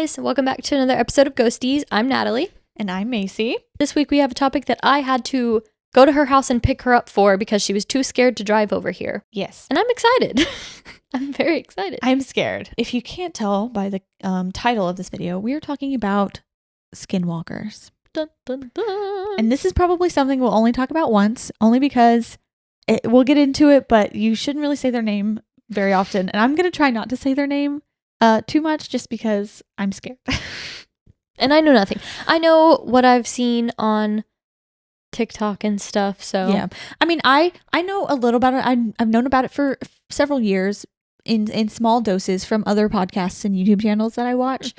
guys, welcome back to another episode of Ghosties. I'm Natalie. And I'm Macy. This week we have a topic that I had to go to her house and pick her up for because she was too scared to drive over here. Yes. And I'm excited. I'm very excited. I'm scared. If you can't tell by the title of this video, we are talking about Skinwalkers. Dun, dun, dun. And this is probably something we'll only talk about once, only because we'll get into it, but you shouldn't really say their name very often. And I'm going to try not to say their name too much just because I'm scared. And I know nothing. I know what I've seen on TikTok and stuff, so. Yeah. I mean, I know a little about it. I've known about it for several years in small doses from other podcasts and YouTube channels that I watch,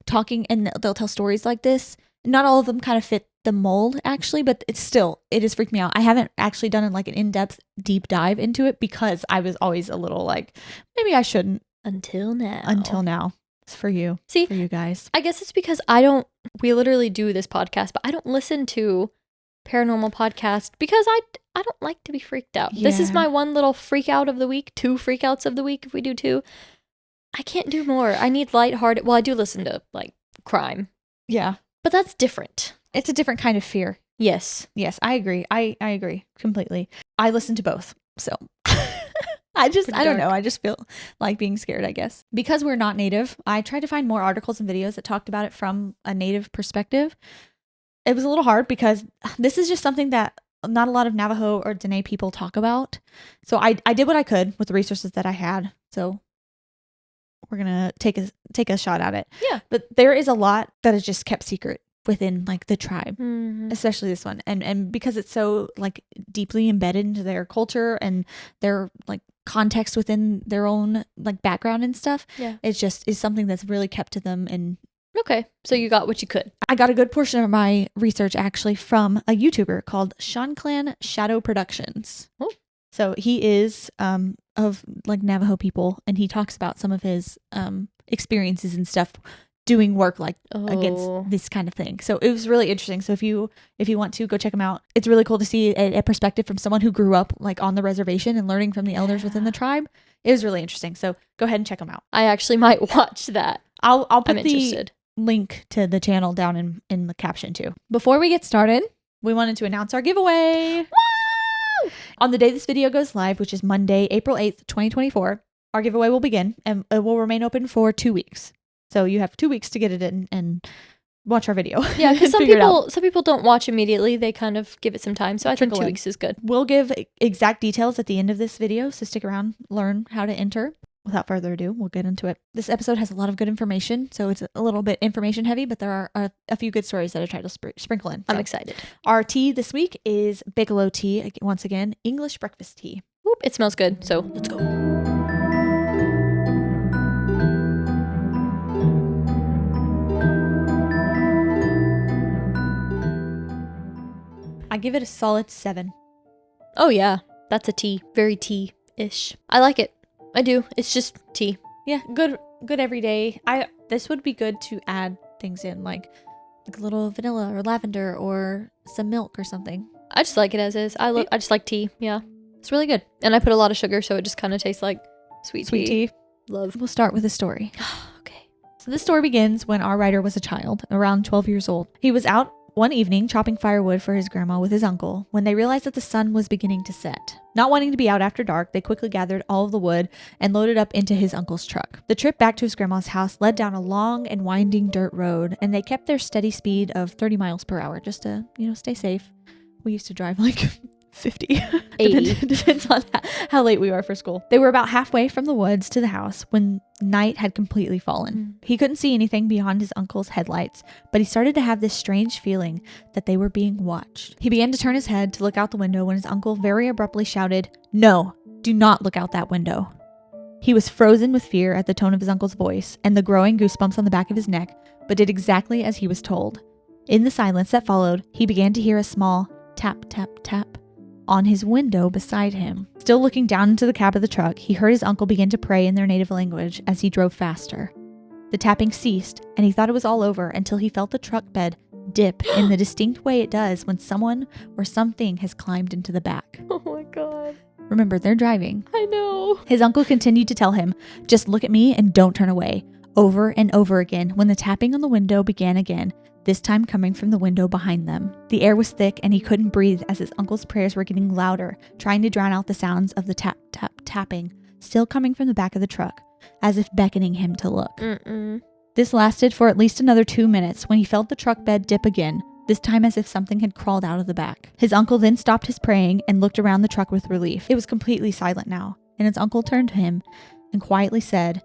talking, and they'll tell stories like this. Not all of them kind of fit the mold, actually, but it has freaked me out. I haven't actually done like an in-depth deep dive into it because I was always a little like, maybe I shouldn't. Until now. It's for you. See, for you guys. I guess it's because we literally do this podcast, but I don't listen to paranormal podcast because I don't like to be freaked out. Yeah. This is my one little freak out of the week, 2 freakouts of the week if we do 2. I can't do more. I need lighthearted. Well, I do listen to like crime. Yeah. But that's different. It's a different kind of fear. Yes. Yes, I agree. I agree completely. I listen to both. So I don't know. I just feel like being scared, I guess. Because we're not native, I tried to find more articles and videos that talked about it from a native perspective. It was a little hard because this is just something that not a lot of Navajo or Dene people talk about. So I did what I could with the resources that I had. So we're going to take a shot at it. Yeah. But there is a lot that is just kept secret within like the tribe, especially this one. And because it's so like deeply embedded into their culture and their like context within their own like background and stuff. Yeah. It just is something that's really kept to them. And okay. So you got what you could. I got a good portion of my research actually from a YouTuber called Clan Shadow Productions. Oh. So he is of like Navajo people, and he talks about some of his experiences and stuff doing work like against this kind of thing. So it was really interesting. So if you want to go check him out, it's really cool to see a perspective from someone who grew up like on the reservation and learning from the elders within the tribe. It was really interesting. So go ahead and check him out. I actually might watch that. I'll put the link to the channel down in the caption too. Before we get started, we wanted to announce our giveaway. Woo! On the day this video goes live, which is Monday, April 8th, 2024, our giveaway will begin and it will remain open for 2 weeks. So you have 2 weeks to get it in and watch our video. Yeah, because some people don't watch immediately. They kind of give it some time. So I think 2 weeks is good. We'll give exact details at the end of this video. So stick around, learn how to enter. Without further ado, we'll get into it. This episode has a lot of good information. So it's a little bit information heavy, but there are a few good stories that I tried to sprinkle in. So I'm excited. Our tea this week is Bigelow tea. Once again, English breakfast tea. Whoop, it smells good. So let's go. I give it a solid 7. Oh yeah, that's a tea. Very tea-ish. I like it. I do. It's just tea. Yeah, good every day. This would be good to add things in like a little vanilla or lavender or some milk or something. I just like it as is. I just like tea. Yeah, it's really good. And I put a lot of sugar, so it just kind of tastes like sweet tea. Love. We'll start with a story. Okay. So this story begins when our writer was a child, around 12 years old. He was out one evening chopping firewood for his grandma with his uncle when they realized that the sun was beginning to set. Not wanting to be out after dark, they quickly gathered all of the wood and loaded up into his uncle's truck. The trip back to his grandma's house led down a long and winding dirt road, and they kept their steady speed of 30 miles per hour just to, stay safe. We used to drive like 50. 80. Depends on how late we were for school. They were about halfway from the woods to the house when night had completely fallen. He couldn't see anything beyond his uncle's headlights, but he started to have this strange feeling that they were being watched. He began to turn his head to look out the window when his uncle very abruptly shouted, "No, do not look out that window." He was frozen with fear at the tone of his uncle's voice and the growing goosebumps on the back of his neck, but did exactly as he was told. In the silence that followed, he began to hear a small tap, tap, tap on his window beside him. Still looking down into the cab of the truck, he heard his uncle begin to pray in their native language as he drove faster. The tapping ceased, and he thought it was all over until he felt the truck bed dip in the distinct way it does when someone or something has climbed into the back. Oh my God. Remember, they're driving. I know. His uncle continued to tell him, "Just look at me and don't turn away. over and over again when the tapping on the window began again, this time coming from the window behind them. The air was thick and he couldn't breathe as his uncle's prayers were getting louder, trying to drown out the sounds of the tapping, still coming from the back of the truck, as if beckoning him to look. This lasted for at least another 2 minutes when he felt the truck bed dip again, this time as if something had crawled out of the back. His uncle then stopped his praying and looked around the truck with relief. It was completely silent now, and his uncle turned to him and quietly said,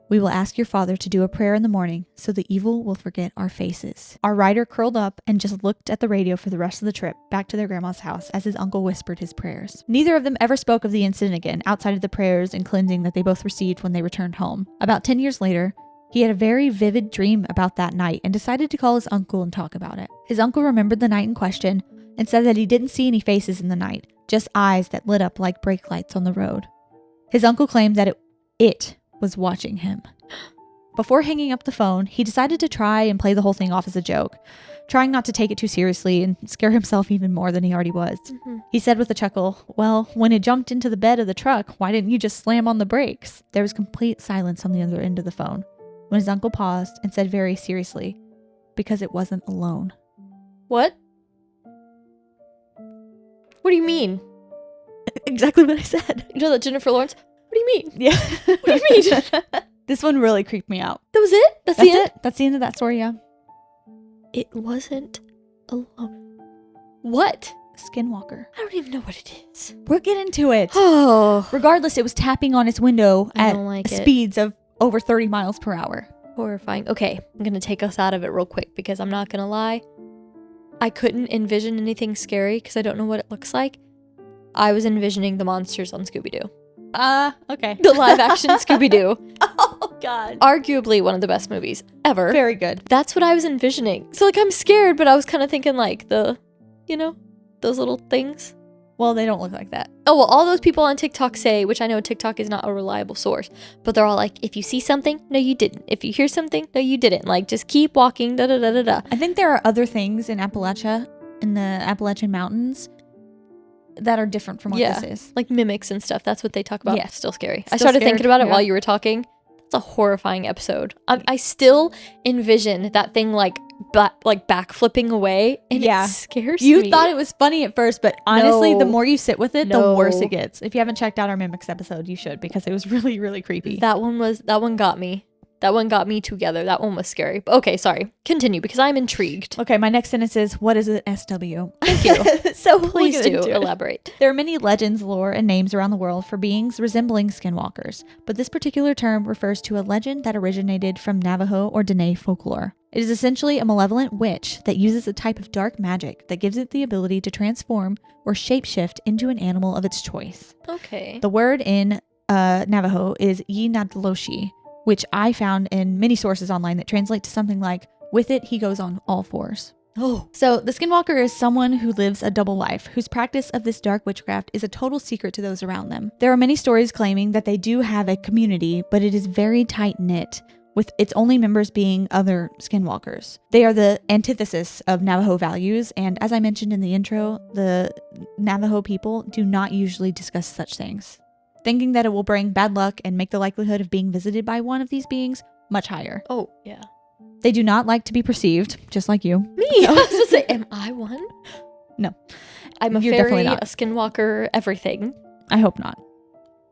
"We will ask your father to do a prayer in the morning so the evil will forget our faces." Our rider curled up and just looked at the radio for the rest of the trip back to their grandma's house as his uncle whispered his prayers. Neither of them ever spoke of the incident again outside of the prayers and cleansing that they both received when they returned home. About 10 years later, he had a very vivid dream about that night and decided to call his uncle and talk about it. His uncle remembered the night in question and said that he didn't see any faces in the night, just eyes that lit up like brake lights on the road. His uncle claimed that it was watching him. Before hanging up the phone, he decided to try and play the whole thing off as a joke, trying not to take it too seriously and scare himself even more than he already was. He said with a chuckle, "Well, when it jumped into the bed of the truck, why didn't you just slam on the brakes?" There was complete silence on the other end of the phone when his uncle paused and said very seriously, "Because it wasn't alone." What? What do you mean? Exactly what I said. You know that Jennifer Lawrence? What do you mean? Yeah. What do you mean? This one really creeped me out. That was it? That's the end? That's the end of that story, yeah. It wasn't alone. What? Skinwalker. I don't even know what it is. We'll get into it. Oh. Regardless, it was tapping on its window I at don't like it. speeds of over 30 miles per hour. Horrifying. Okay, I'm going to take us out of it real quick because I'm not going to lie. I couldn't envision anything scary because I don't know what it looks like. I was envisioning the monsters on Scooby-Doo. Okay. The live-action Scooby-Doo. Oh, God. Arguably one of the best movies ever. Very good. That's what I was envisioning. So, like, I'm scared, but I was kind of thinking, like, those little things. Well, they don't look like that. Oh, well, all those people on TikTok say, which I know TikTok is not a reliable source, but they're all like, if you see something, no, you didn't. If you hear something, no, you didn't. Like, just keep walking, da-da-da-da-da. I think there are other things in Appalachia, in the Appalachian Mountains, that are different from what this is. Like mimics and stuff. That's what they talk about. Yeah. Still scary. Still I started scared, thinking about it yeah. while you were talking. It's a horrifying episode. I still envision that thing like backflipping away, and it scares me. You thought it was funny at first, but honestly, the No. more you sit with it, No. the worse it gets. If you haven't checked out our mimics episode, you should, because it was really, really creepy. That one got me. That one got me together. That one was scary. But okay, sorry. Continue because I'm intrigued. Okay, my next sentence is, what is an SW? Thank you. So Please we'll get do into it. elaborate. There are many legends, lore, and names around the world for beings resembling skinwalkers, but this particular term refers to a legend that originated from Navajo or Dene folklore. It is essentially a malevolent witch that uses a type of dark magic that gives it the ability to transform or shapeshift into an animal of its choice. Okay. The word in Navajo is Yinatloshi, which I found in many sources online that translate to something like, with it, he goes on all fours. Oh. So the skinwalker is someone who lives a double life, whose practice of this dark witchcraft is a total secret to those around them. There are many stories claiming that they do have a community, but it is very tight-knit, with its only members being other skinwalkers. They are the antithesis of Navajo values, and as I mentioned in the intro, the Navajo people do not usually discuss such things, thinking that it will bring bad luck and make the likelihood of being visited by one of these beings much higher. Oh, yeah. They do not like to be perceived, just like you. Me? I was supposed to say, am I one? No. I'm a You're fairy, definitely not. a skinwalker, everything. I hope not.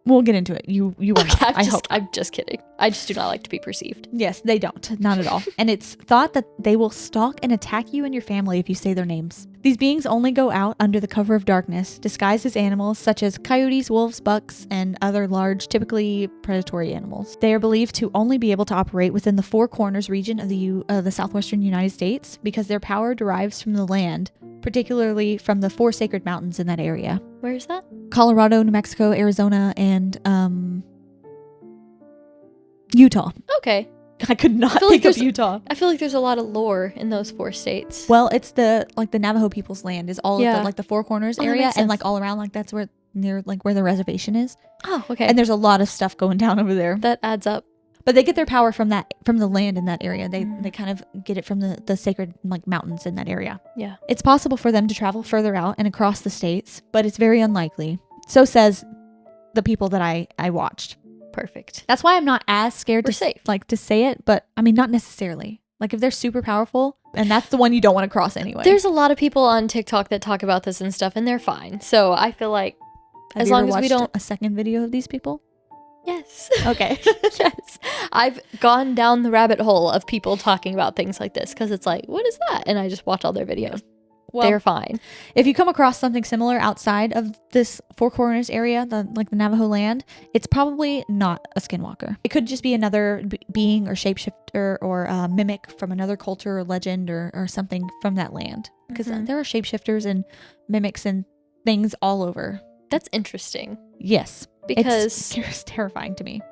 We'll get into it. You are not. I hope. I'm just kidding. I just do not like to be perceived. Yes, they don't. Not at all. And it's thought that they will stalk and attack you and your family if you say their names. These beings only go out under the cover of darkness, disguised as animals such as coyotes, wolves, bucks, and other large, typically predatory animals. They are believed to only be able to operate within the Four Corners region of the southwestern United States because their power derives from the land, particularly from the four sacred mountains in that area. Where is that? Colorado, New Mexico, Arizona, and Utah. Okay. I could not I feel like think of there's- Utah. I feel like there's a lot of lore in those four states. Well, it's the Navajo people's land is all Yeah. of the Four Corners Oh, that area, makes and sense. all around that's where near where the reservation is. Oh, okay. And there's a lot of stuff going down over there. that adds up. But they get their power from the land in that area. They Mm. they kind of get it from the sacred mountains in that area. Yeah. It's possible for them to travel further out and across the states, but it's very unlikely. So says the people that I watched. Perfect. That's why I'm not as scared We're to safe. to say it, but I mean, not necessarily. Like if they're super powerful, and that's the one you don't want to cross anyway. There's a lot of people on TikTok that talk about this and stuff, and they're fine. So I feel like Have as you long ever as we watched don't. a second video of these people? Yes. Okay. Yes. I've gone down the rabbit hole of people talking about things like this because it's like, what is that? And I just watch all their videos. Well, They're fine. if you come across something similar outside of this Four Corners area, the Navajo land, it's probably not a skinwalker. It could just be another being or shapeshifter or mimic from another culture or legend or something from that land. Because there are shapeshifters and mimics and things all over. That's interesting. Yes. Because it's terrifying to me.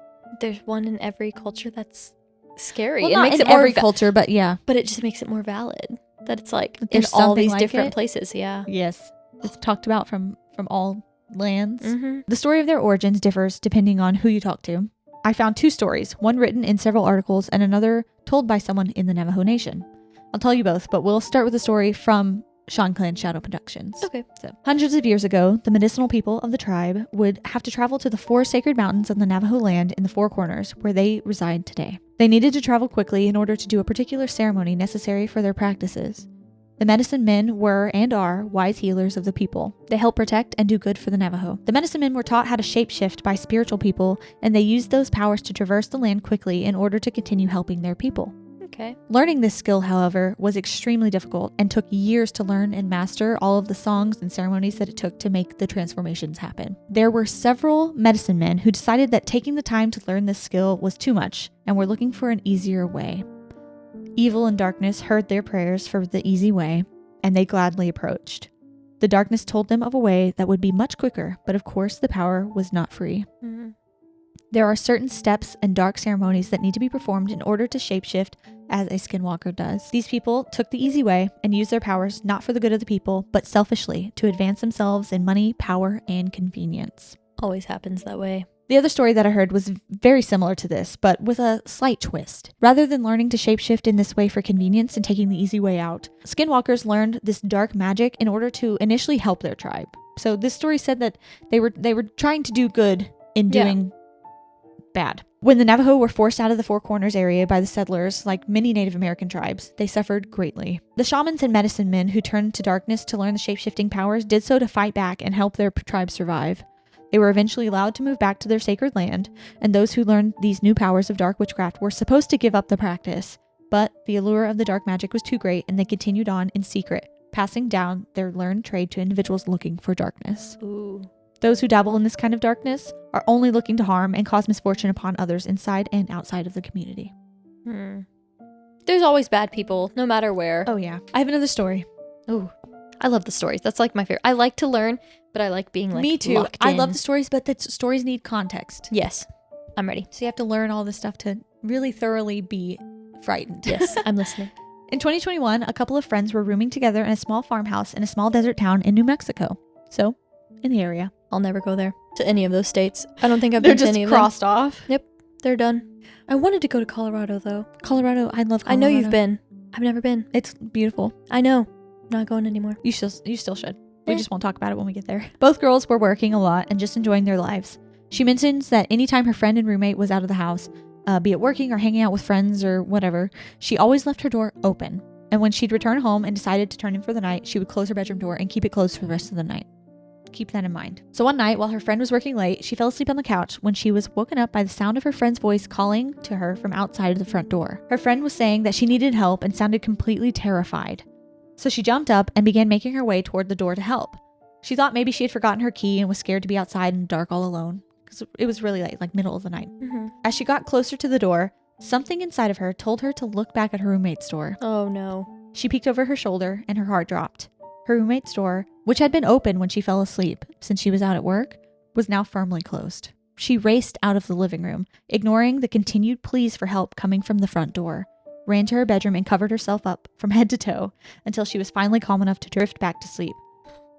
there's one in every culture that's scary. Well, It not makes in it more every culture, but yeah. but it just makes it more valid. That it's like in There's all something these like different it. places. Yeah. Yes. It's talked about from all lands. Mm-hmm. The story of their origins differs depending on who you talk to. I found 2 stories, one written in several articles and another told by someone in the Navajo Nation. I'll tell you both, but we'll start with the story from Sean Clan Shadow Productions. Okay. So, hundreds of years ago, the medicinal people of the tribe would have to travel to the 4 sacred mountains of the Navajo land in the Four Corners, where they reside today. They needed to travel quickly in order to do a particular ceremony necessary for their practices. The medicine men were and are wise healers of the people. They help protect and do good for the Navajo. The medicine men were taught how to shapeshift by spiritual people, and they used those powers to traverse the land quickly in order to continue helping their people. Okay. Learning this skill, however, was extremely difficult and took years to learn and master all of the songs and ceremonies that it took to make the transformations happen. There were several medicine men who decided that taking the time to learn this skill was too much and were looking for an easier way. Evil and darkness heard their prayers for the easy way, and they gladly approached. The darkness told them of a way that would be much quicker, but of course the power was not free. Mm-hmm. There are certain steps and dark ceremonies that need to be performed in order to shapeshift as a skinwalker does. These people took the easy way and used their powers not for the good of the people, but selfishly to advance themselves in money, power, and convenience. Always happens that way. The other story that I heard was very similar to this, but with a slight twist. Rather than learning to shapeshift in this way for convenience and taking the easy way out, skinwalkers learned this dark magic in order to initially help their tribe. So this story said that they were trying to do good in doing bad. When the Navajo were forced out of the Four Corners area by the settlers, like many Native American tribes, they suffered greatly. The shamans and medicine men who turned to darkness to learn the shapeshifting powers did so to fight back and help their tribe survive. They were eventually allowed to move back to their sacred land, and those who learned these new powers of dark witchcraft were supposed to give up the practice. But the allure of the dark magic was too great, and they continued on in secret, passing down their learned trade to individuals looking for darkness. Ooh. Those who dabble in this kind of darkness are only looking to harm and cause misfortune upon others inside and outside of the community. There's always bad people, no matter where. Oh yeah. I have another story. Ooh. I love the stories. That's like my favorite. I like to learn, but I like being like Me too. locked I in. love the stories, but the stories need context. Yes. I'm ready. So you have to learn all this stuff to really thoroughly be frightened. Yes, I'm listening. In 2021, a couple of friends were rooming together in a small farmhouse in a small desert town in New Mexico. So, in the area. I'll never go there to any of those states. I don't think I've They're been to just any of crossed off. them. Yep, they're done. I wanted to go to Colorado though. Colorado, I love Colorado. I know you've been. I've never been. It's beautiful. I know. Not going anymore. You still should. We Eh. just won't talk about it when we get there. Both girls were working a lot and just enjoying their lives. She mentions that anytime her friend and roommate was out of the house, be it working or hanging out with friends or whatever, she always left her door open. And when she'd return home and decided to turn in for the night, she would close her bedroom door and keep it closed for the rest of the night. Keep that in mind. So one night, while her friend was working late, she fell asleep on the couch when she was woken up by the sound of her friend's voice calling to her from outside of the front door. Her friend was saying that she needed help and sounded completely terrified. So she jumped up and began making her way toward the door to help. She thought maybe she had forgotten her key and was scared to be outside in the dark all alone, because it was really late, like middle of the night. Mm-hmm. As she got closer to the door, something inside of her told her to look back at her roommate's door. Oh no. She peeked over her shoulder and her heart dropped. Her roommate's door, which had been open when she fell asleep since she was out at work, was now firmly closed. She raced out of the living room, ignoring the continued pleas for help coming from the front door, ran to her bedroom and covered herself up from head to toe until she was finally calm enough to drift back to sleep.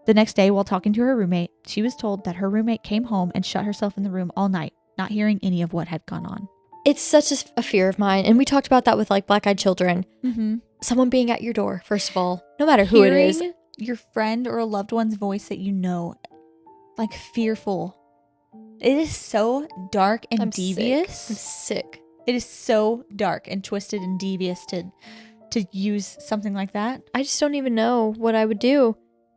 The next day, while talking to her roommate, she was told that her roommate came home and shut herself in the room all night, not hearing any of what had gone on. It's such a fear of mine. And we talked about that with like black-eyed children. Mm-hmm. Someone being at your door, first of all, no matter who it is. Your friend or a loved one's voice that you know, like fearful, It is so dark and I'm devious. I'm sick. It is so dark and twisted and devious to use something like that. I just don't even know what I would do.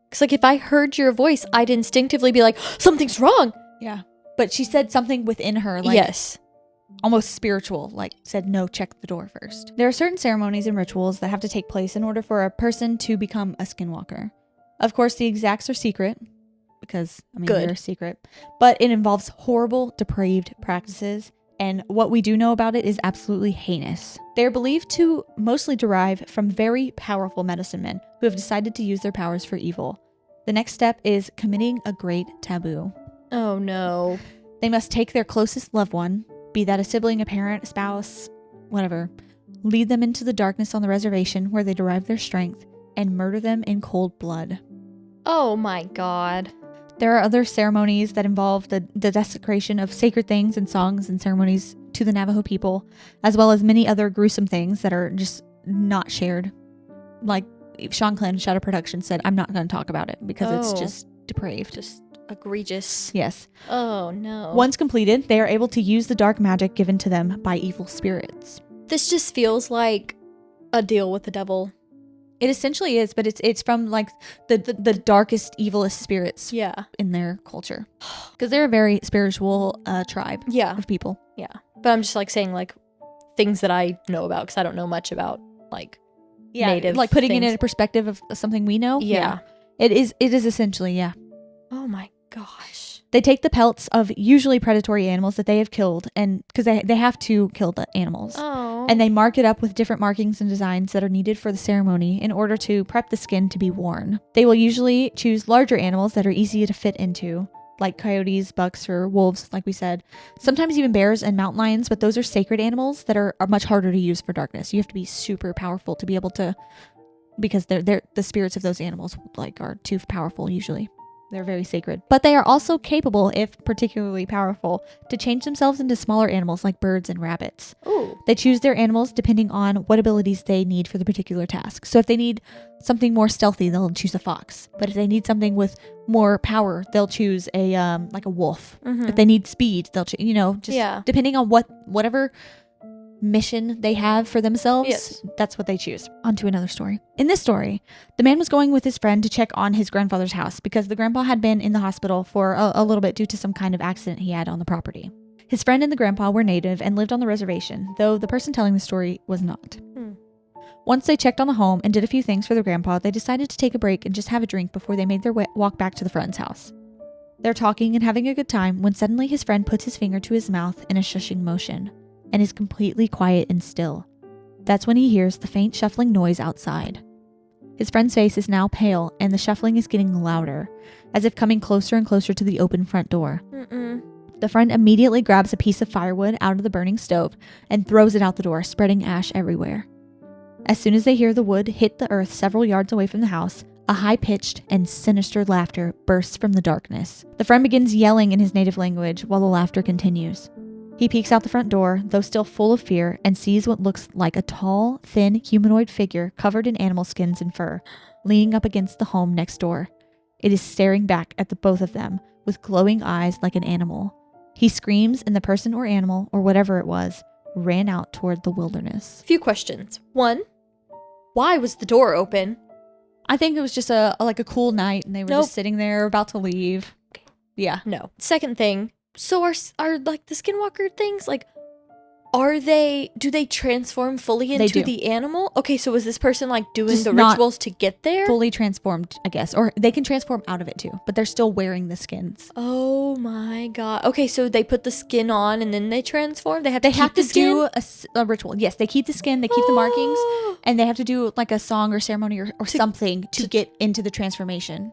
Because, like, if I heard your voice, I'd instinctively be like, something's wrong. Yeah. But she said something within her, like, yes. almost spiritual, like, said, no, check the door first. There are certain ceremonies and rituals that have to take place in order for a person to become a skinwalker. Of course, the exacts are secret, because, I mean, they're secret. But it involves horrible, depraved practices. And what we do know about it is absolutely heinous. They are believed to mostly derive from very powerful medicine men who have decided to use their powers for evil. The next step is committing a great taboo. Oh, no. They must take their closest loved one, be that a sibling, a parent, a spouse, whatever, lead them into the darkness on the reservation where they derive their strength, and murder them in cold blood. Oh, my God. There are other ceremonies that involve the desecration of sacred things and songs and ceremonies to the Navajo people, as well as many other gruesome things that are just not shared. Like Sean Clyn, Shadow Production, said, I'm not going to talk about it because it's just depraved. Just egregious. Yes. Oh, no. Once completed, they are able to use the dark magic given to them by evil spirits. This just feels like a deal with the devil. It essentially is, but it's from like the darkest, evilest spirits in their culture. Because they're a very spiritual tribe of people. Yeah. But I'm just like saying like things that I know about because I don't know much about like native like putting things. it in a perspective of something we know. Yeah. It is essentially, Oh my gosh. They take the pelts of usually predatory animals that they have killed, and because they have to kill the animals. Oh. And they mark it up with different markings and designs that are needed for the ceremony in order to prep the skin to be worn. They will usually choose larger animals that are easy to fit into, like coyotes, bucks, or wolves, like we said. Sometimes even bears and mountain lions, but those are sacred animals that are much harder to use for darkness. You have to be super powerful to be able to, because they're the spirits of those animals like are too powerful usually. They're very sacred. But they are also capable, if particularly powerful, to change themselves into smaller animals like birds and rabbits. Ooh. They choose their animals depending on what abilities they need for the particular task. So if they need something more stealthy, they'll choose a fox. But if they need something with more power, they'll choose a like a wolf. Mm-hmm. If they need speed, they'll depending on whatever mission they have for themselves, that's what they choose. On to another story. In this story, the man was going with his friend to check on his grandfather's house because the grandpa had been in the hospital for a little bit due to some kind of accident he had on the property. His friend and the grandpa were native and lived on the reservation, though the person telling the story was not. Once they checked on the home and did a few things for the grandpa, they decided to take a break and just have a drink before they made their walk back to the friend's house. They're talking and having a good time when suddenly his friend puts his finger to his mouth in a shushing motion and is completely quiet and still. That's when he hears the faint shuffling noise outside. His friend's face is now pale and the shuffling is getting louder, as if coming closer and closer to the open front door. The friend immediately grabs a piece of firewood out of the burning stove and throws it out the door, spreading ash everywhere. As soon as they hear the wood hit the earth several yards away from the house, a high-pitched and sinister laughter bursts from the darkness. The friend begins yelling in his native language while the laughter continues. He peeks out the front door, though still full of fear, and sees what looks like a tall, thin, humanoid figure covered in animal skins and fur, leaning up against the home next door. It is staring back at the both of them, with glowing eyes like an animal. He screams, and the person or animal, or whatever it was, ran out toward the wilderness. Few questions. One, why was the door open? I think it was just a cool night, and they were just sitting there about to leave. Yeah. No. Second thing, so are like the skinwalker things, like, do they transform fully into the animal? Okay, so was this person like doing just the rituals to get there? Fully transformed, I guess. Or they can transform out of it too, but they're still wearing the skins. Oh my god. Okay, so they put the skin on and then they transform? They have to do a ritual. Yes, they keep the skin, they keep the markings, and they have to do like a song or ceremony or something to get into the transformation.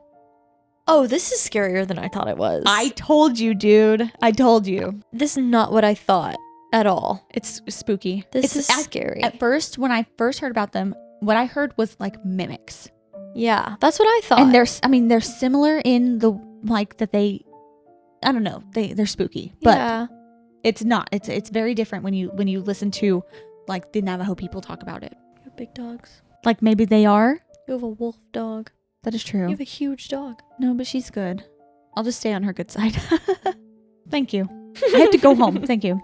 Oh, this is scarier than I thought it was. I told you, dude. I told you. This is not what I thought at all. It's spooky. This is scary. At first, when I first heard about them, what I heard was like mimics. Yeah, that's what I thought. And they're similar in the like that they, I don't know, they're spooky, but it's not. It's very different when you listen to like the Navajo people talk about it. You have big dogs. Like maybe they are. You have a wolf dog. That is true. You have a huge dog. No, but she's good. I'll just stay on her good side. Thank you. I have to go home. Thank you.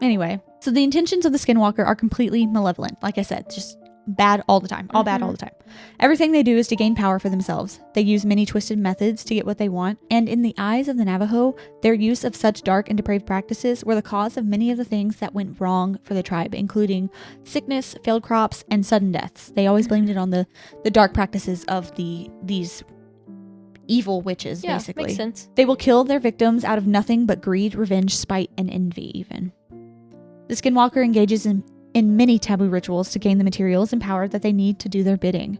Anyway, so the intentions of the Skinwalker are completely malevolent. Like I said, just bad all the time. All bad all the time. Everything they do is to gain power for themselves. They use many twisted methods to get what they want. And in the eyes of the Navajo, their use of such dark and depraved practices were the cause of many of the things that went wrong for the tribe, including sickness, failed crops, and sudden deaths. They always blamed it on the dark practices of these evil witches, basically. Makes sense. They will kill their victims out of nothing but greed, revenge, spite, and envy even. The Skinwalker engages in many taboo rituals to gain the materials and power that they need to do their bidding.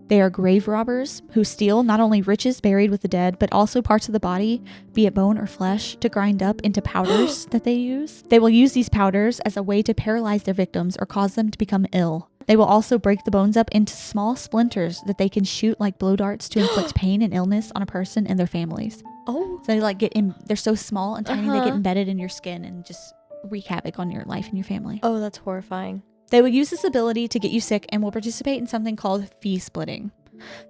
They are grave robbers who steal not only riches buried with the dead, but also parts of the body, be it bone or flesh, to grind up into powders that they use. They will use these powders as a way to paralyze their victims or cause them to become ill. They will also break the bones up into small splinters that they can shoot like blow darts to inflict pain and illness on a person and their families. Oh. So they like they're so small and tiny, they get embedded in your skin and just wreak havoc on your life and your family. Oh, that's horrifying. They will use this ability to get you sick and will participate in something called fee splitting.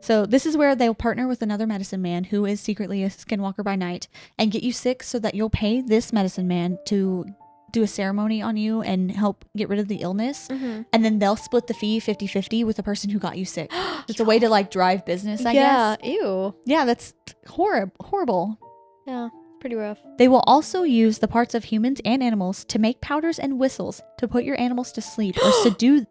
So this is where they'll partner with another medicine man who is secretly a Skinwalker by night and get you sick so that you'll pay this medicine man to do a ceremony on you and help get rid of the illness. And then they'll split the fee 50-50 with the person who got you sick. It's a way to like drive business, I guess. Yeah, ew. Yeah, that's horrible. Yeah. Pretty rough. They will also use the parts of humans and animals to make powders and whistles to put your animals to sleep or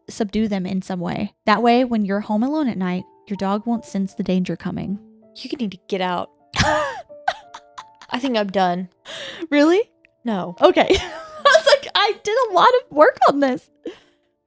subdue them in some way. That way, when you're home alone at night, your dog won't sense the danger coming. You need to get out. I think I'm done. Really? No. Okay. I was like, I did a lot of work on this.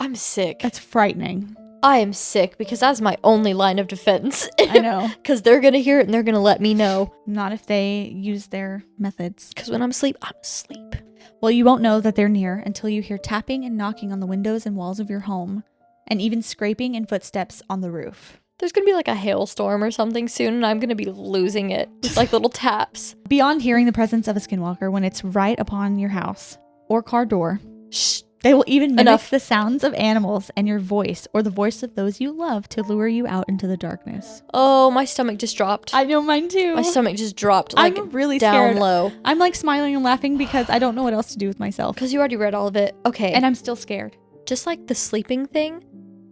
I'm sick. That's frightening. I am sick because that's my only line of defense. I know. Because they're going to hear it and they're going to let me know. Not if they use their methods. Because when I'm asleep, I'm asleep. Well, you won't know that they're near until you hear tapping and knocking on the windows and walls of your home, and even scraping and footsteps on the roof. There's going to be like a hailstorm or something soon, and I'm going to be losing it. Just like little taps. Beyond hearing the presence of a Skinwalker when it's right upon your house or car door, shh. They will even mimic the sounds of animals and your voice or the voice of those you love to lure you out into the darkness. Oh, my stomach just dropped. I know, mine too. My stomach just dropped. Like, I'm really down scared. Low. I'm like smiling and laughing because I don't know what else to do with myself. Because you already read all of it. Okay. And I'm still scared. Just like the sleeping thing,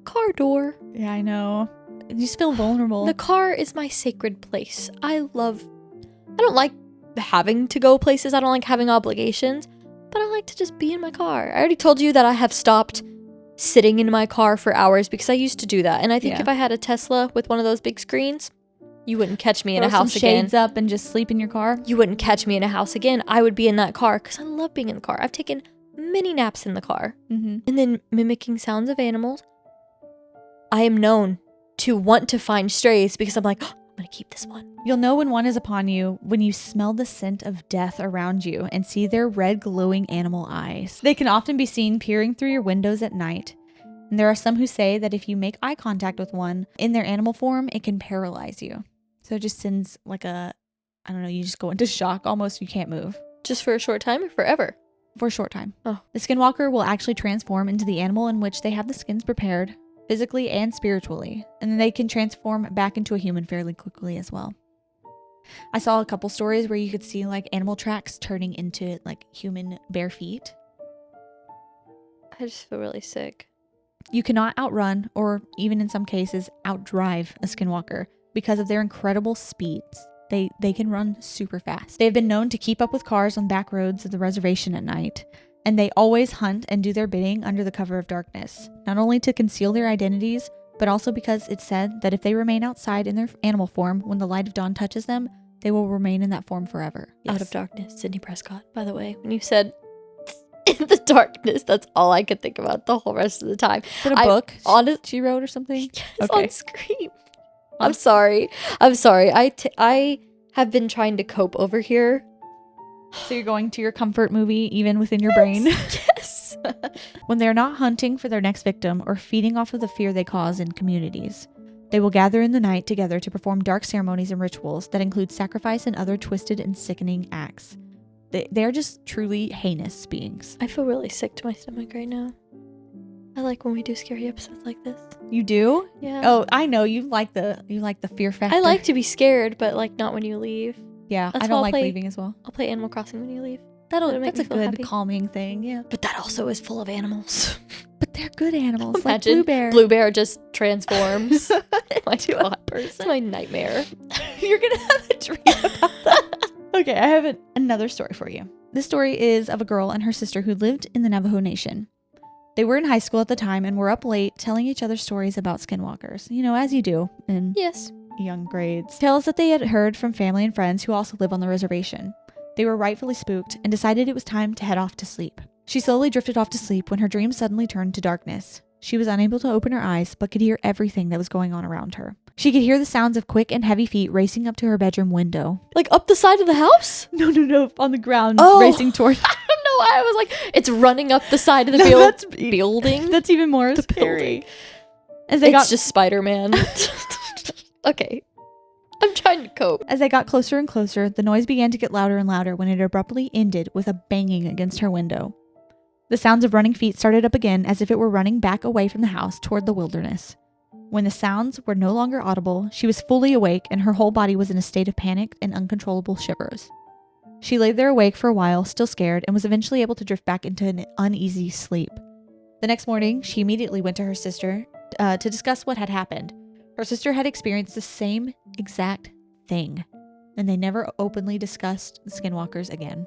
car door. Yeah, I know. You just feel vulnerable. The car is my sacred place. I don't like having to go places. I don't like having obligations. But I like to just be in my car. I already told you that I have stopped sitting in my car for hours because I used to do that. And I think if I had a Tesla with one of those big screens, you wouldn't catch me in a house again. Shades up and just sleep in your car. You wouldn't catch me in a house again. I would be in that car because I love being in the car. I've taken many naps in the car. And then mimicking sounds of animals. I am known to want to find strays because I'm like, oh, I'm going to keep this one. You'll know when one is upon you when you smell the scent of death around you and see their red glowing animal eyes. They can often be seen peering through your windows at night. And there are some who say that if you make eye contact with one in their animal form, it can paralyze you. So it just sends like you just go into shock almost. You can't move. Just for a short time or forever? For a short time. Oh. The Skinwalker will actually transform into the animal in which they have the skins prepared, physically and spiritually, and then they can transform back into a human fairly quickly as well. I saw a couple stories where you could see like animal tracks turning into like human bare feet. I just feel really sick. You cannot outrun or even in some cases outdrive a Skinwalker because of their incredible speeds. They can run super fast. They've been known to keep up with cars on back roads of the reservation at night. And they always hunt and do their bidding under the cover of darkness, not only to conceal their identities, but also because it's said that if they remain outside in their animal form when the light of dawn touches them, they will remain in that form forever. Yes. Out of darkness, Sidney Prescott, by the way. When you said in the darkness, that's all I could think about the whole rest of the time. Is it a book she wrote or something? Yes, okay. On Scream. I'm sorry. I have been trying to cope over here. So you're going to your comfort movie even within your brain? Yes. When they're not hunting for their next victim or feeding off of the fear they cause in communities, they will gather in the night together to perform dark ceremonies and rituals that include sacrifice and other twisted and sickening acts. They're just truly heinous beings. I feel really sick to my stomach right now. I like when we do scary episodes like this. You do? Yeah. Oh, I know. You like the fear factor. I like to be scared, but like not when you leave. Yeah, That's I don't like leaving as well. I'll play Animal Crossing when you leave. That's a good calming thing. Yeah. But that also is full of animals. But they're good animals. Imagine like Blue Bear. Blue Bear just transforms. My God, person. it's my nightmare. You're gonna have a dream about that. Okay, I have another story for you. This story is of a girl and her sister who lived in the Navajo Nation. They were in high school at the time and were up late telling each other stories about skinwalkers. You know, as you do in young grades. Tales that they had heard from family and friends who also live on the reservation. They were rightfully spooked and decided it was time to head off to sleep. She slowly drifted off to sleep when her dream suddenly turned to darkness. She was unable to open her eyes, but could hear everything that was going on around her. She could hear the sounds of quick and heavy feet racing up to her bedroom window. Like up the side of the house? No, on the ground, racing toward. I don't know why I was like, it's running up the side of the building. That's even more scary. It's just Spider-Man. Okay. I'm trying to cope. As they got closer and closer, the noise began to get louder and louder when it abruptly ended with a banging against her window. The sounds of running feet started up again as if it were running back away from the house toward the wilderness. When the sounds were no longer audible, she was fully awake and her whole body was in a state of panic and uncontrollable shivers. She lay there awake for a while, still scared, and was eventually able to drift back into an uneasy sleep. The next morning, she immediately went to her sister to discuss what had happened. Her sister had experienced the same exact thing, and they never openly discussed the skinwalkers again.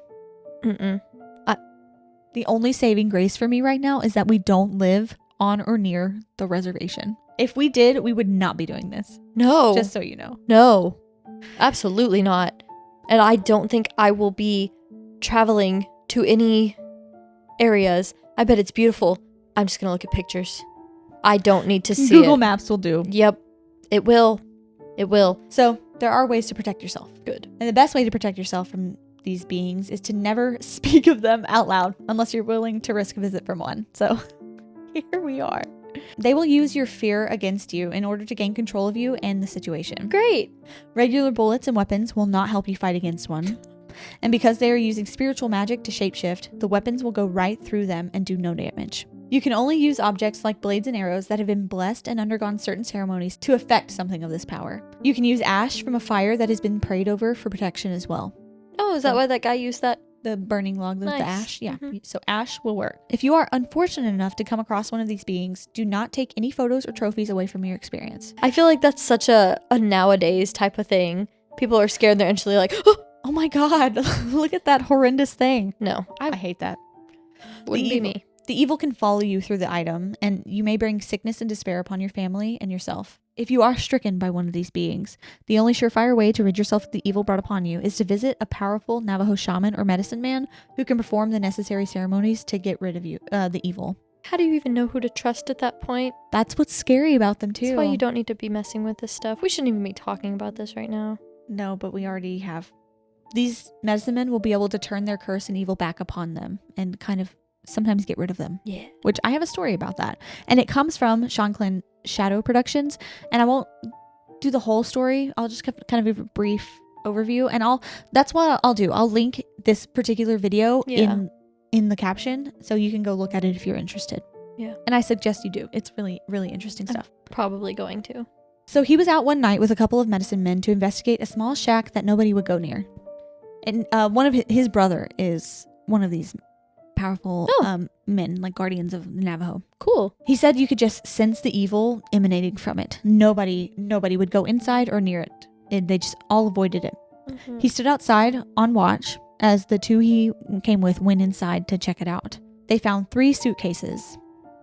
The only saving grace for me right now is that we don't live on or near the reservation. If we did, we would not be doing this. No. Just so you know. No. Absolutely not. And I don't think I will be traveling to any areas. I bet it's beautiful. I'm just going to look at pictures. I don't need to see Google Maps will do. Yep. It will. It will. So there are ways to protect yourself. Good. And the best way to protect yourself from these beings is to never speak of them out loud unless you're willing to risk a visit from one. So here we are. They will use your fear against you in order to gain control of you and the situation. Great. Regular bullets and weapons will not help you fight against one. And because they are using spiritual magic to shapeshift, the weapons will go right through them and do no damage. You can only use objects like blades and arrows that have been blessed and undergone certain ceremonies to affect something of this power. You can use ash from a fire that has been prayed over for protection as well. Oh, is that why that guy used that? The burning log, the ash? Yeah. Mm-hmm. So ash will work. If you are unfortunate enough to come across one of these beings, do not take any photos or trophies away from your experience. I feel like that's such a nowadays type of thing. People are scared. They're instantly like, oh my God, look at that horrendous thing. No, I hate that. Wouldn't be me. The evil can follow you through the item, and you may bring sickness and despair upon your family and yourself. If you are stricken by one of these beings, the only surefire way to rid yourself of the evil brought upon you is to visit a powerful Navajo shaman or medicine man who can perform the necessary ceremonies to get rid of you, the evil. How do you even know who to trust at that point? That's what's scary about them too. That's why you don't need to be messing with this stuff. We shouldn't even be talking about this right now. No, but we already have. These medicine men will be able to turn their curse and evil back upon them and kind of sometimes get rid of them. Yeah. Which I have a story about that. And it comes from Sean Clint Shadow Productions. And I won't do the whole story. I'll just kind of give a brief overview. And that's what I'll do. I'll link this particular video in the caption so you can go look at it if you're interested. Yeah. And I suggest you do. It's really, really interesting stuff. I'm probably going to. So he was out one night with a couple of medicine men to investigate a small shack that nobody would go near. And one of his brother is one of these powerful men, like guardians of Navajo. Cool. He said you could just sense the evil emanating from it. Nobody would go inside or near it. They just all avoided it. Mm-hmm. He stood outside on watch as the two he came with went inside to check it out. They found 3 suitcases,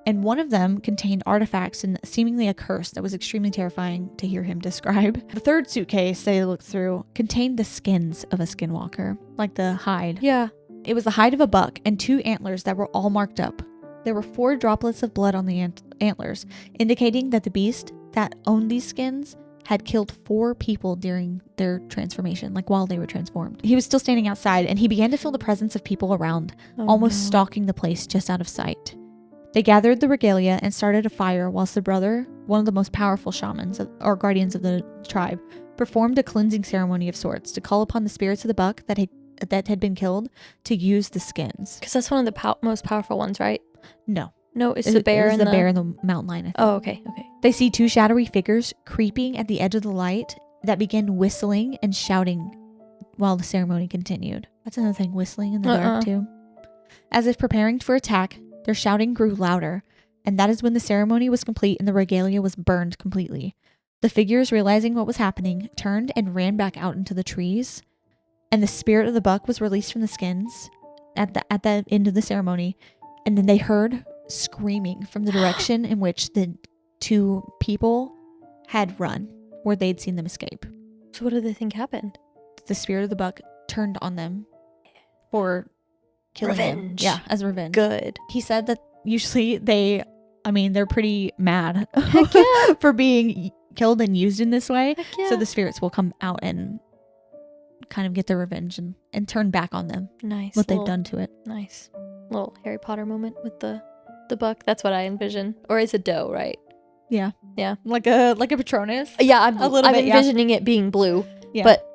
and one of them contained artifacts and seemingly a curse that was extremely terrifying to hear him describe. The 3rd suitcase they looked through contained the skins of a skinwalker, like the hide. Yeah. It was the hide of a buck and 2 antlers that were all marked up. There were 4 droplets of blood on the antlers, indicating that the beast that owned these skins had killed 4 people during their transformation, like while they were transformed. He was still standing outside, and he began to feel the presence of people around, almost stalking the place just out of sight. They gathered the regalia and started a fire whilst the brother, one of the most powerful shamans or guardians of the tribe, performed a cleansing ceremony of sorts to call upon the spirits of the buck that had been killed to use the skins. Because that's one of the most powerful ones, right? No, it's the bear and the bear and the mountain lion. I think. Oh, okay. They see 2 shadowy figures creeping at the edge of the light that begin whistling and shouting while the ceremony continued. That's another thing, whistling in the dark too. As if preparing for attack, their shouting grew louder, and that is when the ceremony was complete and the regalia was burned completely. The figures, realizing what was happening, turned and ran back out into the trees, and the spirit of the buck was released from the skins at the end of the ceremony, and then they heard screaming from the direction in which the two people had run, where they'd seen them escape. So what do they think happened? The spirit of the buck turned on them for killing Revenge. him. Yeah, as revenge. Good. He said that usually they're pretty mad Heck yeah. for being killed and used in this way. Heck yeah. So the spirits will come out and kind of get their revenge and turn back on them. Nice. What they've done to it. Nice. Little Harry Potter moment with the buck. That's what I envision. Or it's a doe, right? Yeah. Yeah. Like a Patronus. Yeah, I'm bit, envisioning it being blue. Yeah. But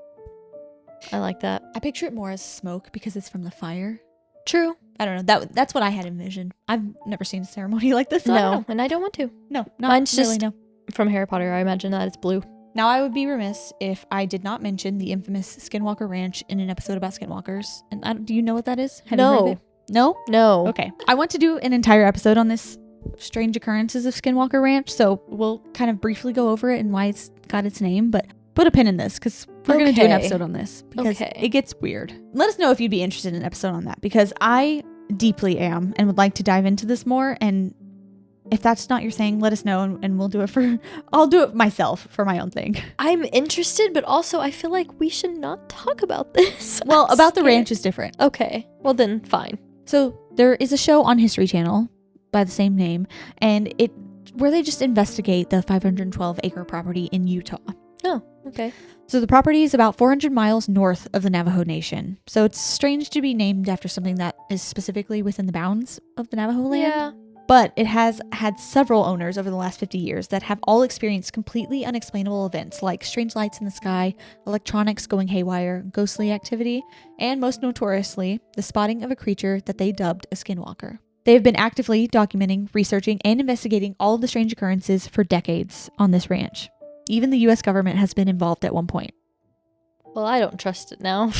I like that. I picture it more as smoke because it's from the fire. True. I don't know. That's what I had envisioned. I've never seen a ceremony like this. So No, and I don't want to. No, not Mine's really, just no. From Harry Potter. I imagine that it's blue. Now, I would be remiss if I did not mention the infamous Skinwalker Ranch in an episode about skinwalkers. And do you know what that is? Have you heard of it? No? No. Okay. I want to do an entire episode on this strange occurrences of Skinwalker Ranch, so we'll kind of briefly go over it and why it's got its name, but put a pin in this because we're going to do an episode on this because it gets weird. Let us know if you'd be interested in an episode on that because I deeply am and would like to dive into this more, and if that's not your thing, let us know and we'll do it I'll do it myself for my own thing. I'm interested, but also I feel like we should not talk about this. Well, about the ranch is different. Okay. Well then, fine. So there is a show on History Channel by the same name, and where they just investigate the 512-acre property in Utah. Oh, okay. So the property is about 400 miles north of the Navajo Nation. So it's strange to be named after something that is specifically within the bounds of the Navajo land. Yeah. But it has had several owners over the last 50 years that have all experienced completely unexplainable events like strange lights in the sky, electronics going haywire, ghostly activity, and most notoriously, the spotting of a creature that they dubbed a skinwalker. They have been actively documenting, researching, and investigating all of the strange occurrences for decades on this ranch. Even the U.S. government has been involved at one point. Well, I don't trust it now.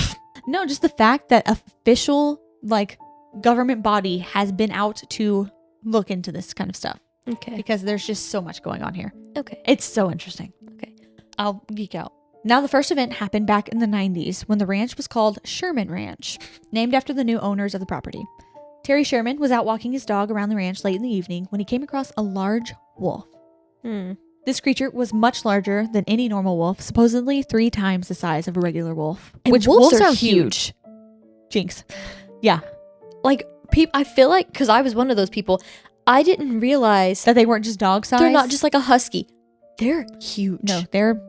No, just the fact that official, government body has been out to look into this kind of stuff. Okay. Because there's just so much going on here. Okay. It's so interesting. Okay. I'll geek out. Now, the first event happened back in the 90s when the ranch was called Sherman Ranch, named after the new owners of the property. Terry Sherman was out walking his dog around the ranch late in the evening when he came across a large wolf. This creature was much larger than any normal wolf, supposedly 3 times the size of a regular wolf. And which wolves are huge. Jinx. Yeah. I feel like, because I was one of those people, I didn't realize that they weren't just dog size. They're not just like a husky. They're huge. No, they're,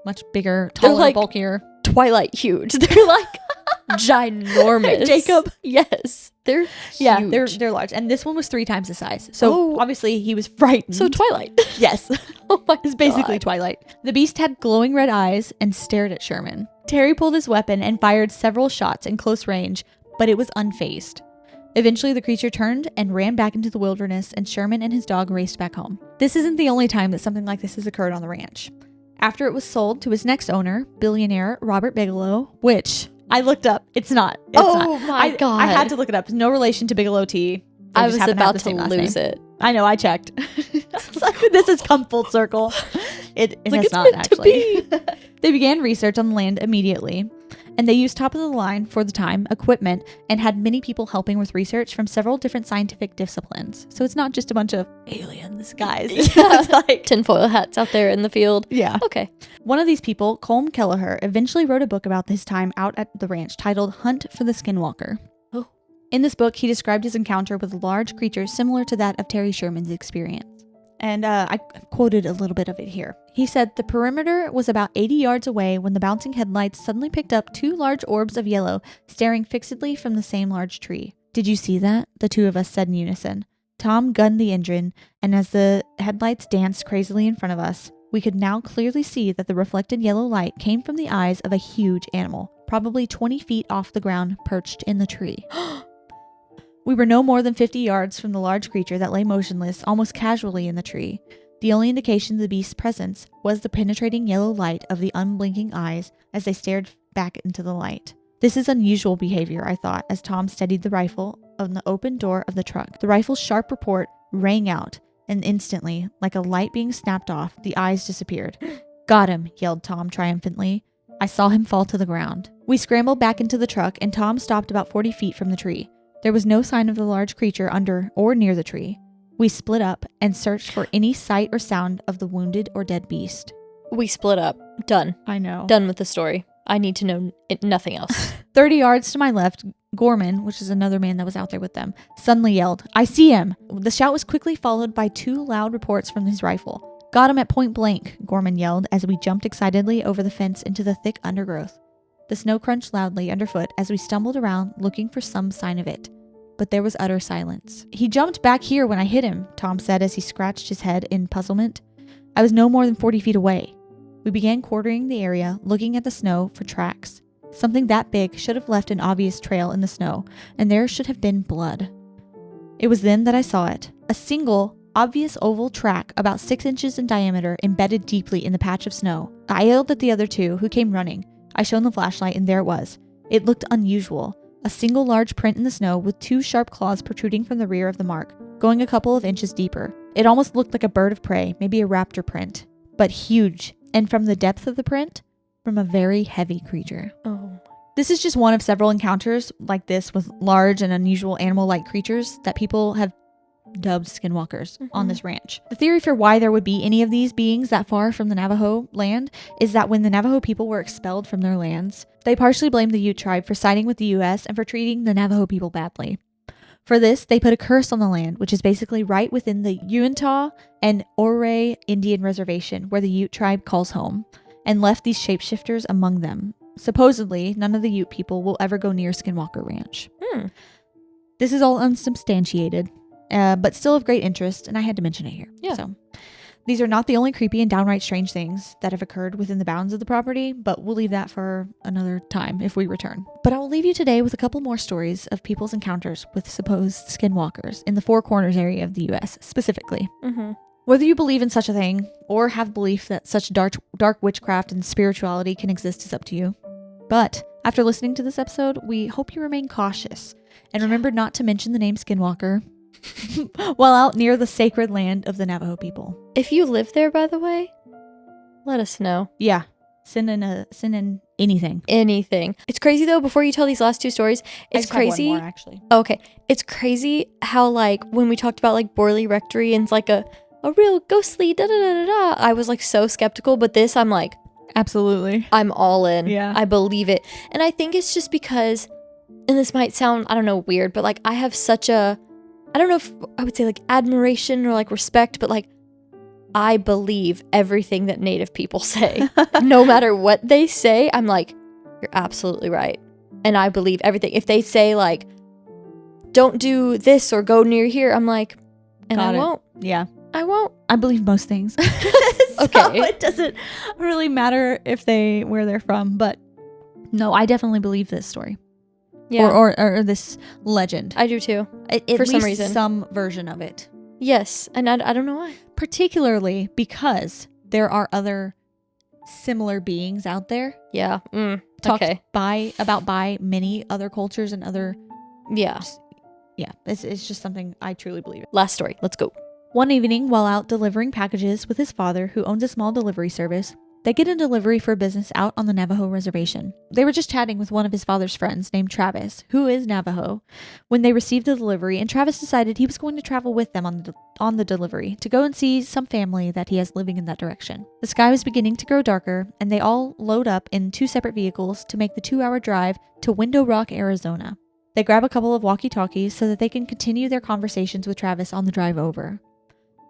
much bigger, taller, bulkier. Twilight huge. They're like ginormous. Jacob. Yes. They're huge. Yeah, they're large. And this one was 3 times the size. So obviously he was frightened. So Twilight. Yes. Oh my It's basically God. Twilight. The beast had glowing red eyes and stared at Sherman. Terry pulled his weapon and fired several shots in close range, but it was unfazed. Eventually, the creature turned and ran back into the wilderness, and Sherman and his dog raced back home. This isn't the only time that something like this has occurred on the ranch. After it was sold to is next owner, billionaire Robert Bigelow, which I looked up. It's not. My God. I had to look it up. It's no relation to Bigelow Tea. I was about to lose it. I know. I checked. It's like, this has come full circle. It has not meant actually. They began research on the land immediately, and they used top of the line for the time equipment and had many people helping with research from several different scientific disciplines. So it's not just a bunch of aliens, guys. It's like tinfoil hats out there in the field. Yeah. Okay. One of these people, Colm Kelleher, eventually wrote a book about his time out at the ranch titled Hunt for the Skinwalker. Oh. In this book, he described his encounter with a large creature similar to that of Terry Sherman's experience. And I quoted a little bit of it here. He said, "The perimeter was about 80 yards away when the bouncing headlights suddenly picked up 2 large orbs of yellow staring fixedly from the same large tree. Did you see that?" the 2 of us said in unison. Tom gunned the engine, and as the headlights danced crazily in front of us, we could now clearly see that the reflected yellow light came from the eyes of a huge animal, probably 20 feet off the ground, perched in the tree. We were no more than 50 yards from the large creature that lay motionless, almost casually in the tree. The only indication of the beast's presence was the penetrating yellow light of the unblinking eyes as they stared back into the light. This is unusual behavior, I thought, as Tom steadied the rifle on the open door of the truck. The rifle's sharp report rang out, and instantly, like a light being snapped off, the eyes disappeared. Got him, yelled Tom triumphantly. I saw him fall to the ground. We scrambled back into the truck, and Tom stopped about 40 feet from the tree. There was no sign of the large creature under or near the tree. We split up and searched for any sight or sound of the wounded or dead beast. We split up. Done. I know. Done with the story. I need to know nothing else. 30 yards to my left, Gorman, which is another man that was out there with them, suddenly yelled, I see him! The shout was quickly followed by 2 loud reports from his rifle. Got him at point blank, Gorman yelled as we jumped excitedly over the fence into the thick undergrowth. The snow crunched loudly underfoot as we stumbled around looking for some sign of it. But there was utter silence. He jumped back here when I hit him, Tom said as he scratched his head in puzzlement. I was no more than 40 feet away. We began quartering the area, looking at the snow for tracks. Something that big should have left an obvious trail in the snow, and there should have been blood. It was then that I saw it. A single, obvious oval track about 6 inches in diameter embedded deeply in the patch of snow. I yelled at the other 2, who came running. I shone the flashlight, and there it was. It looked unusual. A single large print in the snow with 2 sharp claws protruding from the rear of the mark, going a couple of inches deeper. It almost looked like a bird of prey, maybe a raptor print, but huge, and from the depth of the print, from a very heavy creature. Oh. This is just one of several encounters like this with large and unusual animal-like creatures that people have dubbed skinwalkers on this ranch. The theory for why there would be any of these beings that far from the Navajo land is that when the Navajo people were expelled from their lands, they partially blamed the Ute tribe for siding with the U.S. and for treating the Navajo people badly. For this, they put a curse on the land, which is basically right within the Uintah and Ouray Indian Reservation, where the Ute tribe calls home, and left these shapeshifters among them. Supposedly, none of the Ute people will ever go near Skinwalker Ranch. This is all unsubstantiated, but still of great interest, and I had to mention it here. Yeah. So, these are not the only creepy and downright strange things that have occurred within the bounds of the property, but we'll leave that for another time if we return. But I will leave you today with a couple more stories of people's encounters with supposed skinwalkers in the Four Corners area of the U.S. specifically. Whether you believe in such a thing or have belief that such dark witchcraft and spirituality can exist is up to you. But after listening to this episode, we hope you remain cautious and remember not to mention the name Skinwalker while out near the sacred land of the Navajo people. If you live there, by the way, let us know. Yeah. Send in anything. Anything. It's crazy though, before you tell these last 2 stories, it's crazy. Have one more, actually. Okay. It's crazy how, like, when we talked about, like, Borley Rectory and it's like a real ghostly da-da-da-da-da, I was, like, so skeptical, but this, I'm like, absolutely. I'm all in. Yeah. I believe it. And I think it's just because, and this might sound, I don't know, weird, but, like, I have such a, I don't know if I would say, like, admiration or, like, respect, but, like, I believe everything that Native people say. No matter what they say, I'm like, you're absolutely right. And I believe everything. If they say, like, don't do this or go near here, I'm like, and I won't. Yeah. I won't. I believe most things. So Okay. it doesn't really matter where they're from, but no, I definitely believe this story. Yeah. Or this legend. I do too. For some reason. Some version of it. Yes. And I don't know why. Particularly because there are other similar beings out there. Yeah. Talked Okay. by many other cultures and other. Yeah. Yeah. It's just something I truly believe in. Last story. Let's go. One evening, while out delivering packages with his father, who owns a small delivery service, they get a delivery for a business out on the Navajo reservation. They were just chatting with one of his father's friends named Travis, who is Navajo, when they received the delivery, and Travis decided he was going to travel with them on the delivery to go and see some family that he has living in that direction. The sky was beginning to grow darker, and they all load up in 2 separate vehicles to make the 2-hour drive to Window Rock, Arizona. They grab a couple of walkie-talkies so that they can continue their conversations with Travis on the drive over.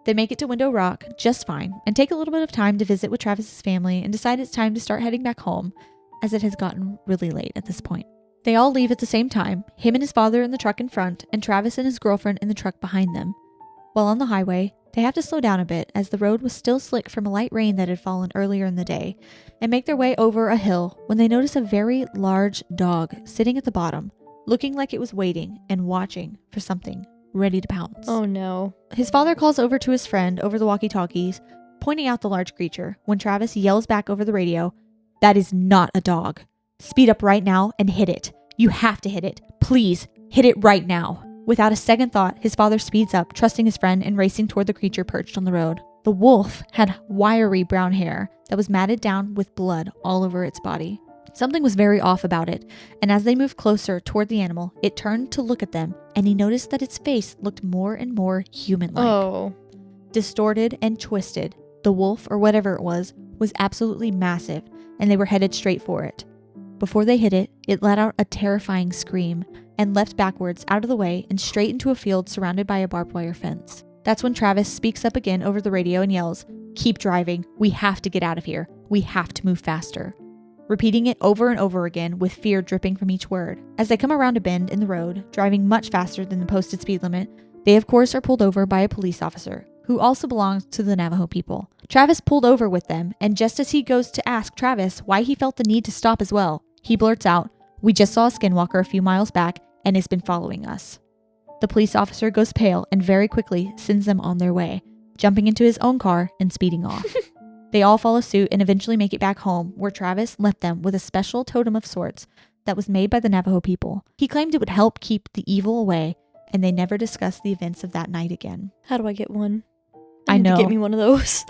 They make it to Window Rock just fine and take a little bit of time to visit with Travis's family and decide it's time to start heading back home, as it has gotten really late at this point. They all leave at the same time, him and his father in the truck in front and Travis and his girlfriend in the truck behind them. While on the highway, they have to slow down a bit as the road was still slick from a light rain that had fallen earlier in the day, and make their way over a hill when they notice a very large dog sitting at the bottom, looking like it was waiting and watching for something, ready to pounce. Oh no. His father calls over to his friend over the walkie-talkies, pointing out the large creature, when Travis yells back over the radio, "That is not a dog. Speed up right now and hit it. You have to hit it. Please, hit it right now. Without a second thought, his father speeds up, trusting his friend and racing toward the creature perched on the road. The wolf had wiry brown hair that was matted down with blood all over its body. Something was very off about it, and as they moved closer toward the animal, it turned to look at them, and he noticed that its face looked more and more human-like. Oh. Distorted and twisted, the wolf, or whatever it was absolutely massive, and they were headed straight for it. Before they hit it, it let out a terrifying scream and leapt backwards out of the way and straight into a field surrounded by a barbed wire fence. That's when Travis speaks up again over the radio and yells, "Keep driving. We have to get out of here. We have to move faster." Repeating it over and over again with fear dripping from each word. As they come around a bend in the road, driving much faster than the posted speed limit, they of course are pulled over by a police officer, who also belongs to the Navajo people. Travis pulled over with them, and just as he goes to ask Travis why he felt the need to stop as well, he blurts out, "We just saw a skinwalker a few miles back and has been following us." The police officer goes pale and very quickly sends them on their way, jumping into his own car and speeding off. They all follow suit and eventually make it back home, where Travis left them with a special totem of sorts that was made by the Navajo people. He claimed it would help keep the evil away, and they never discussed the events of that night again. How do I get one? I know. Get me one of those.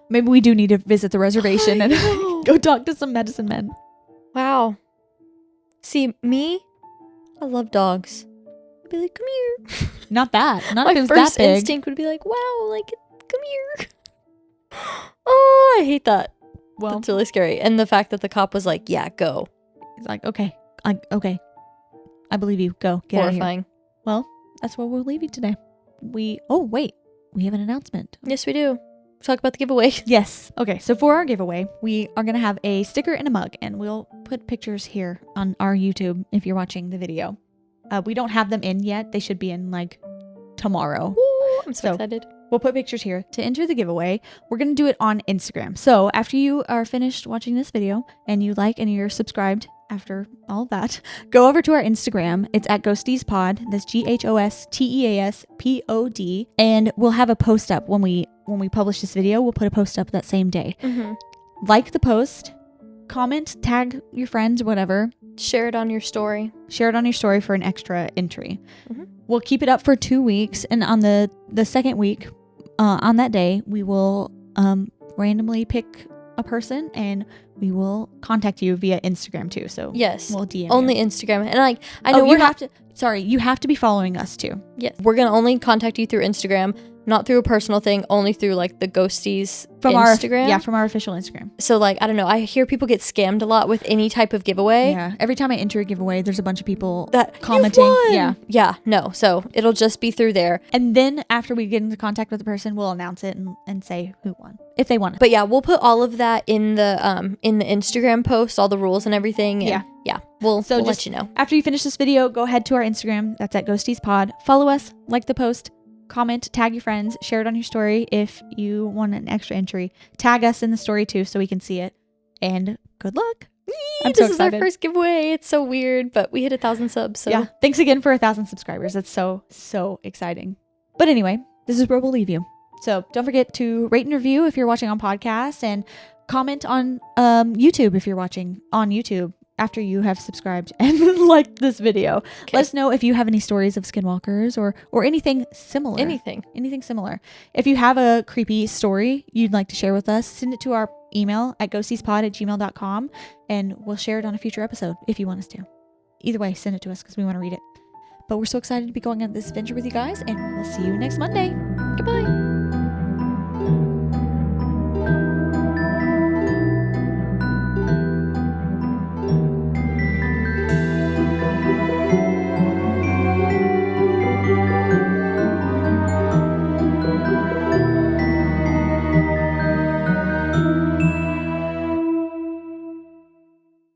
Maybe we do need to visit the reservation and go talk to some medicine men. Wow. See, me, I love dogs. I'd be like, come here. Not that. Not My if it was first that big. instinct would be like, wow, like, come here. Oh, I hate that. Well, That's really scary. And the fact that the cop was like, yeah, go. he's like, okay. Okay. I believe you. Go. Get out of here. Horrifying. Well, that's where we'll leave you today. Oh, wait. We have an announcement. Yes, we do. Talk about the giveaway. Yes. Okay. So for our giveaway, we are going to have a sticker and a mug, and we'll put pictures here on our YouTube if you're watching the video. We don't have them in yet. They should be in like tomorrow. Ooh, I'm so excited. We'll put pictures here. To enter the giveaway, we're going to do it on Instagram. So after you are finished watching this video and you like and you're subscribed after all that, go over to our Instagram. It's at Ghosteas Pod. That's GHOSTEASPOD. And we'll have a post up when we publish this video. We'll put a post up that same day. Mm-hmm. Like the post, comment, tag your friends, whatever. Share it on your story. Share it on your story for an extra entry. Mm-hmm. We'll keep it up for 2 weeks. And on the second week, on that day, we will randomly pick a person and we will contact you via Instagram too. So yes, we'll DM only you. Instagram. And like, I know you have to be following us too. Yes, we're gonna only contact you through Instagram, not through a personal thing, only through like the Ghosties from Instagram. From our official Instagram. So like, I don't know, I hear people get scammed a lot with any type of giveaway. Yeah, every time I enter a giveaway, there's a bunch of people that commenting. Yeah, no, so it'll just be through there. And then after we get into contact with the person, we'll announce it and say who won, if they won it. But yeah, we'll put all of that in the Instagram post, all the rules and everything. And yeah, we'll let you know. After you finish this video, go ahead to our Instagram. That's at Ghosties Pod. Follow us, like the post, comment, tag your friends, share it on your story if you want an extra entry. Tag us in the story too so we can see it. And good luck. This is our first giveaway. It's so weird, but we hit 1,000 subs. So yeah, thanks again for 1,000 subscribers. That's so exciting. But anyway, this is where we'll leave you. So don't forget to rate and review if you're watching on podcast, and comment on YouTube if you're watching on YouTube after you have subscribed and liked this video. Okay. Let us know if you have any stories of skinwalkers or anything similar. Anything similar. If you have a creepy story you'd like to share with us, send it to our email at ghostespod@gmail.com and we'll share it on a future episode if you want us to. Either way, send it to us because we want to read it. But we're so excited to be going on this adventure with you guys, and we'll see you next Monday. Goodbye.